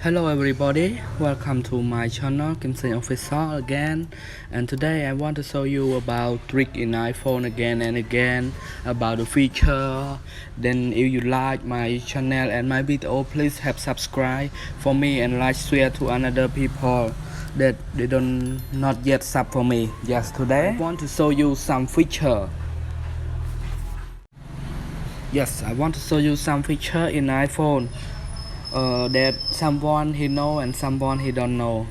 Hello everybody, welcome to my channel Seng Official again, and today I want to show you about trick in iPhone again and again, about the feature. Then if you like my channel and my video, please have subscribe for me and like share to another people that they don't not yet sub for me. Yes, today I want to show you some feature. Yes, I want to show you some feature in iPhone. That someone he know and someone he don't know,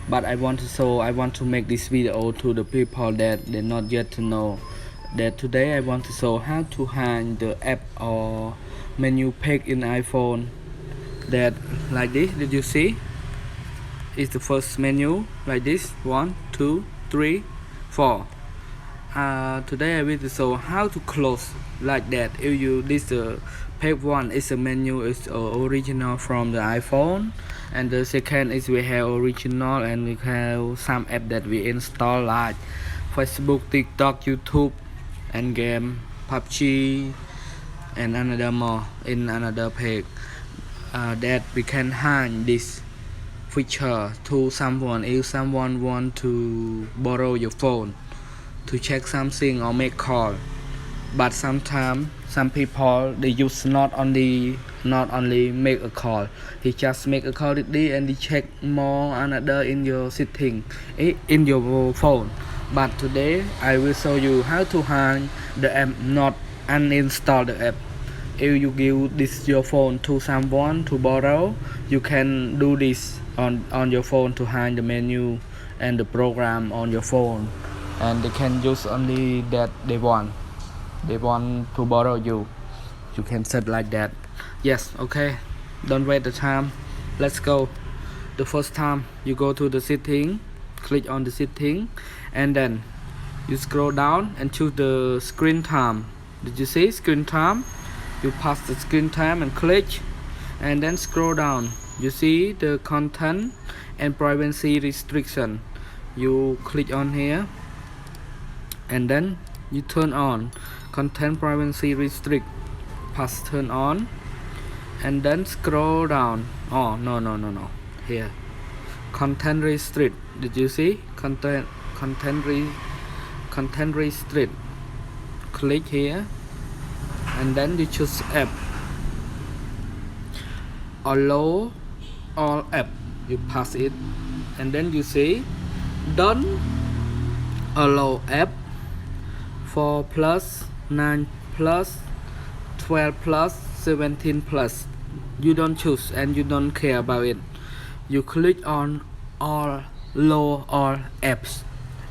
but I want to make this video to the people that they not yet to know. That today I want to show how to hide the app or menu page in iPhone. That like this, did you see? It's the first menu like this, 1 2 3 4. Today I will show how to close like that. If you this page 1 is a menu is original from the iPhone, and the second is we have original and we have some app that we install like Facebook, TikTok, YouTube, and game PUBG, and another more in another page. That we can hide this feature to someone if someone want to borrow your phone to check something or make call. But sometimes some people they use not only make a call, he just make a call and they check more another in your setting in your phone. But today I will show you how to hide the app, not uninstall the app. If you give this your phone to someone to borrow, you can do this on your phone to hide the menu and the program on your phone, and they can use only that they want to borrow you can set like that. Yes, okay, don't waste the time, let's go. The first time you go to the setting, click on the setting, and then you scroll down and choose the screen time. Did you see screen time? You pass the screen time and click, and then scroll down, you see the content and privacy restriction. You click on here and then you turn on content privacy restrict, pass turn on, and then scroll down. Oh no, here content restrict. Did you see content restrict? Click here and then you choose app, allow all app, you pass it, and then you see don't allow app 4 plus 9 plus 12 plus 17 plus. You don't choose and you don't care about it. You click on all low all apps,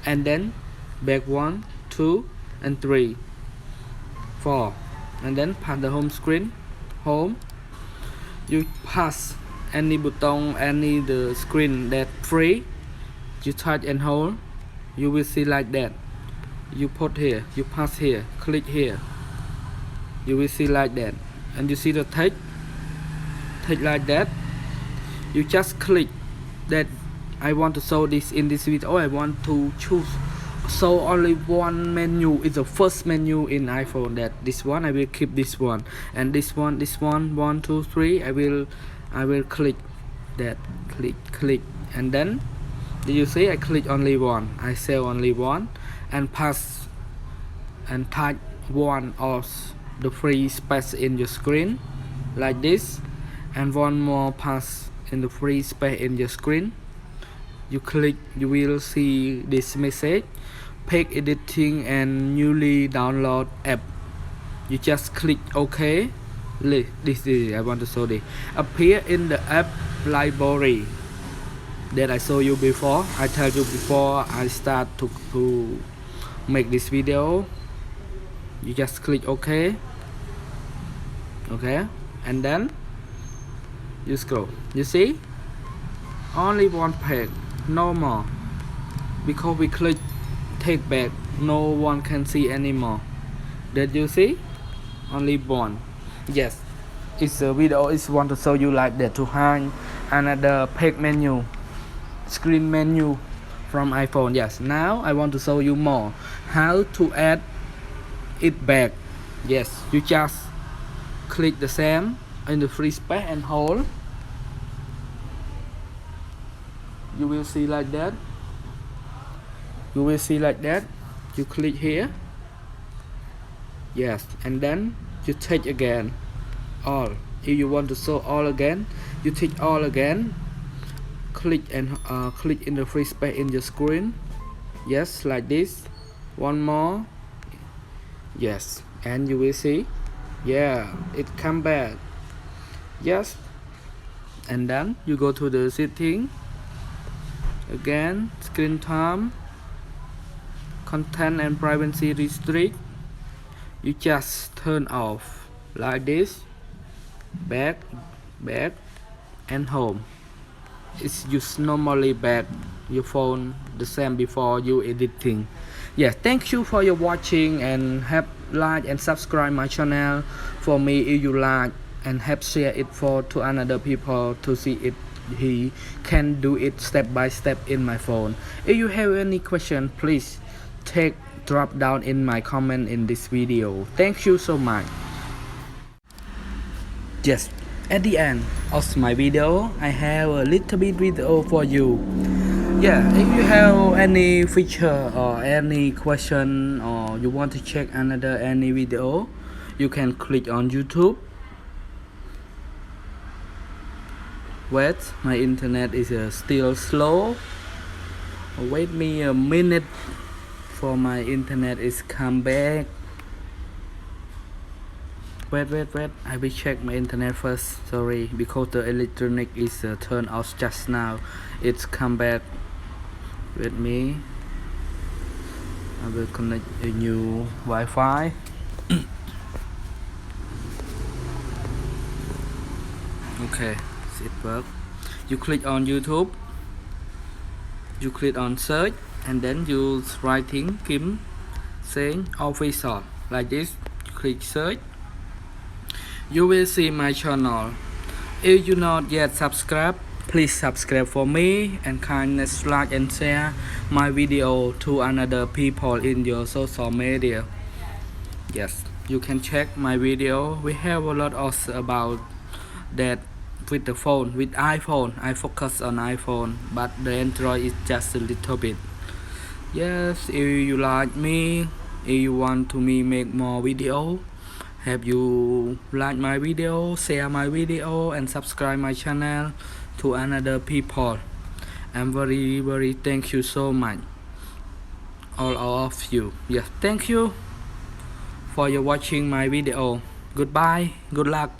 and then back 1 2 and 3 4, and then pass the home screen, home. You pass any button, any the screen that free, you touch and hold, you will see like that. You put here, you pass here, click here, you will see like that. And you see the text like that. You just click that I want to show this in this video. I want to choose so only one menu is the first menu in iPhone. That this one I will keep this one, and this one 1 2 3 I will click that, click, and then do you see I click only one, I save only one, and pass and type one of the free space in your screen like this, and one more pass in the free space in your screen. You click, you will see this message, page editing and newly download app. You just click OK. This is I want to show this appear in the app library that I showed you before. I tell you before I start to make this video. You just click OK, and then you scroll. You see only one page, no more, because we click take back, no one can see anymore. Did you see? Only one. Yes, it's a video is want to show you like that to hide another page menu, screen menu from iPhone. Yes, now I want to show you more how to add it back. Yes, you just click the same in the free space and hold, you will see like that. You will see like that. You click here. Yes, and then you take again all. If you want to show all again, you take all again. Click and click in the free space in your screen. Yes, like this. One more. Yes, and you will see. Yeah, it come back. Yes, and then you go to the setting again, screen time, content and privacy restrict. You just turn off like this. Back, back, and home. It's just normally back your phone the same before you editing. Yeah, thank you for your watching, and have like and subscribe my channel for me if you like, and have share it for to another people to see it. He can do it step by step in my phone. If you have any question, please drop down in my comment in this video. Thank you so much. Yes, at the end of my video, I have a little bit video for you. Yeah, if you have any feature or any question, or you want to check another any video, you can click on YouTube. Wait, my internet is still slow. Wait me a minute for my internet is come back. Wait, I will check my internet first. Sorry, because the electronic is turned off just now. It's come back. With me, I will connect a new Wi-Fi. Okay, it works. You click on YouTube. You click on search, and then you writing Kim Seng official like this. You click search. You will see my channel. If you not yet subscribe, please subscribe for me, and kindly like and share my video to another people in your social media. Yes, you can check my video. We have a lot of about that with the phone. With iPhone, I focus on iPhone, but the Android is just a little bit. Yes, if you like me, if you want to me make more video, have you like my video, share my video, and subscribe my channel to another people. I'm very thank you so much, all of you. Yes, thank you for your watching my video. Goodbye, good luck.